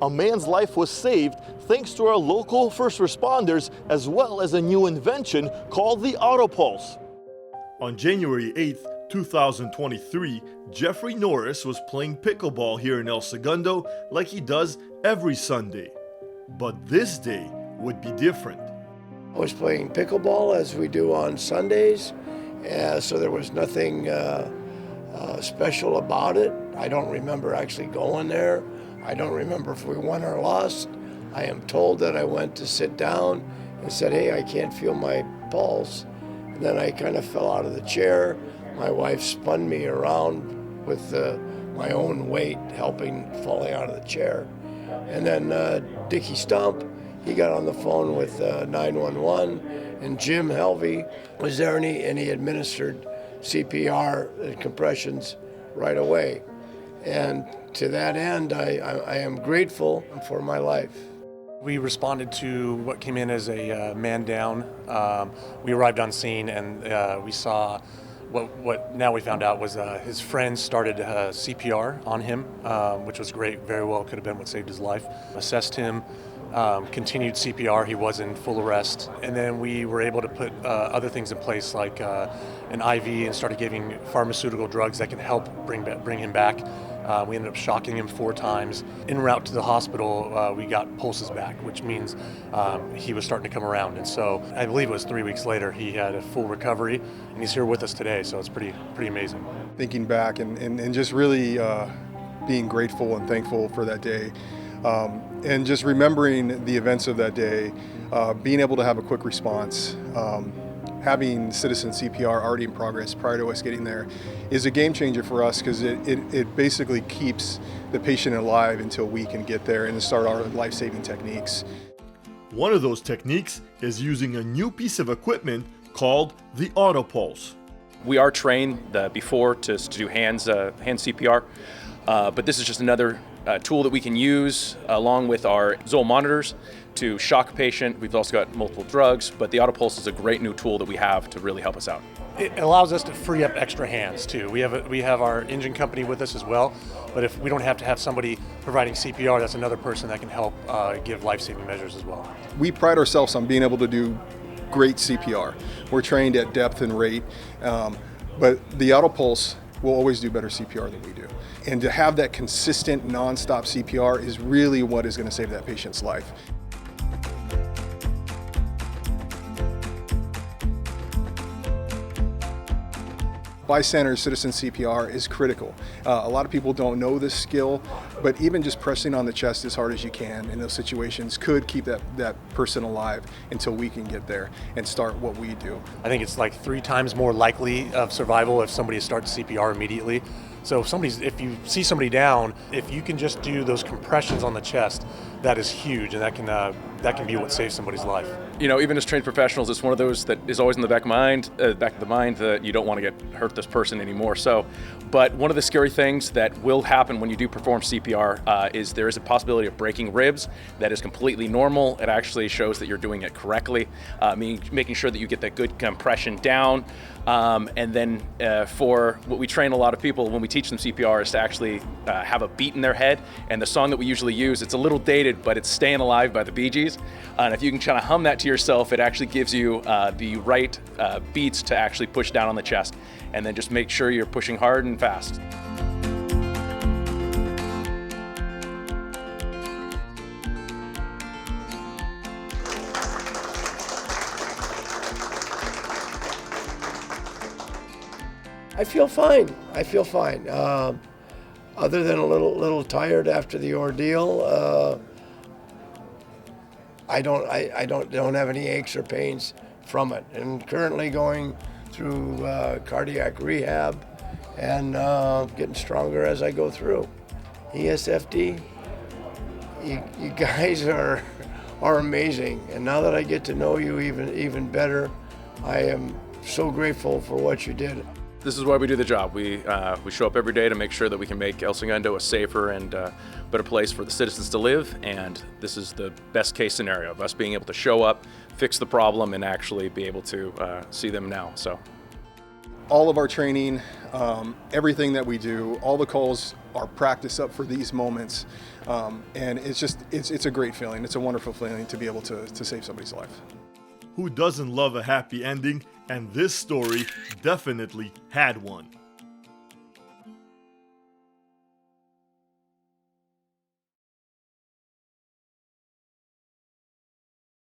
A man's life was saved thanks to our local first responders as well as a new invention called the AutoPulse. On January 8th, 2023, Jeffrey Norris was playing pickleball here in El Segundo like he does every Sunday. But this day would be different. I was playing pickleball as we do on Sundays, so there was nothing special about it. I don't remember actually going there. I don't remember if we won or lost. I am told that I went to sit down and said, hey, I can't feel my pulse. And then I kind of fell out of the chair. My wife spun me around with my own weight helping falling out of the chair. And then Dickie Stump, he got on the phone with 911, and Jim Helvey was there, and he administered CPR compressions right away. And to that end, I am grateful for my life. We responded to what came in as a man down. We arrived on scene, and we saw what now we found out was his friends started CPR on him, which was great. Very well could have been what saved his life. Assessed him, continued CPR. He was in full arrest. And then we were able to put other things in place like an IV and started giving pharmaceutical drugs that can help bring him back. We ended up shocking him 4 times. En route to the hospital, we got pulses back, which means he was starting to come around. And so I believe it was 3 weeks later, he had a full recovery, and he's here with us today, so it's pretty amazing. Thinking back and just really being grateful and thankful for that day, and just remembering the events of that day, being able to have a quick response, having citizen CPR already in progress prior to us getting there is a game changer for us, because it basically keeps the patient alive until we can get there and start our life-saving techniques. One of those techniques is using a new piece of equipment called the AutoPulse. We are trained before to do hand CPR, but this is just another tool that we can use along with our Zoll monitors to shock a patient. We've also got multiple drugs, but the AutoPulse is a great new tool that we have to really help us out. It allows us to free up extra hands too. We have our engine company with us as well, but if we don't have to have somebody providing CPR, that's another person that can help give life-saving measures as well. We pride ourselves on being able to do great CPR. We're trained at depth and rate, but the AutoPulse will always do better CPR than we do. And to have that consistent, non-stop CPR is really what is going to save that patient's life. Bystander citizen CPR is critical. A lot of people don't know this skill, but even just pressing on the chest as hard as you can in those situations could keep that person alive until we can get there and start what we do. I think it's like 3 times more likely of survival if somebody starts CPR immediately. So if you see somebody down, if you can just do those compressions on the chest, that is huge, and that can be what saves somebody's life. You know, even as trained professionals, it's one of those that is always in the back of the mind that you don't want to hurt this person anymore. But one of the scary things that will happen when you do perform CPR is there is a possibility of breaking ribs. That is completely normal. It actually shows that you're doing it correctly, making sure that you get that good compression down. And then for what we train a lot of people when we teach them CPR is to actually have a beat in their head. And the song that we usually use, it's a little dated, but it's Staying Alive by the Bee Gees. And if you can kind of hum that to yourself, it actually gives you the right beats to actually push down on the chest. And then just make sure you're pushing hard and fast. I feel fine. Other than a little tired after the ordeal, I don't have any aches or pains from it. And currently going through cardiac rehab and getting stronger as I go through. ESFD, you guys are amazing. And now that I get to know you even better, I am so grateful for what you did. This is why we do the job. We show up every day to make sure that we can make El Segundo a safer and better place for the citizens to live, and this is the best case scenario of us being able to show up, fix the problem, and actually be able to see them now. So all of our training, everything that we do, all the calls are practice up for these moments. And it's a great feeling. It's a wonderful feeling to be able to save somebody's life. Who doesn't love a happy ending? And this story definitely had one.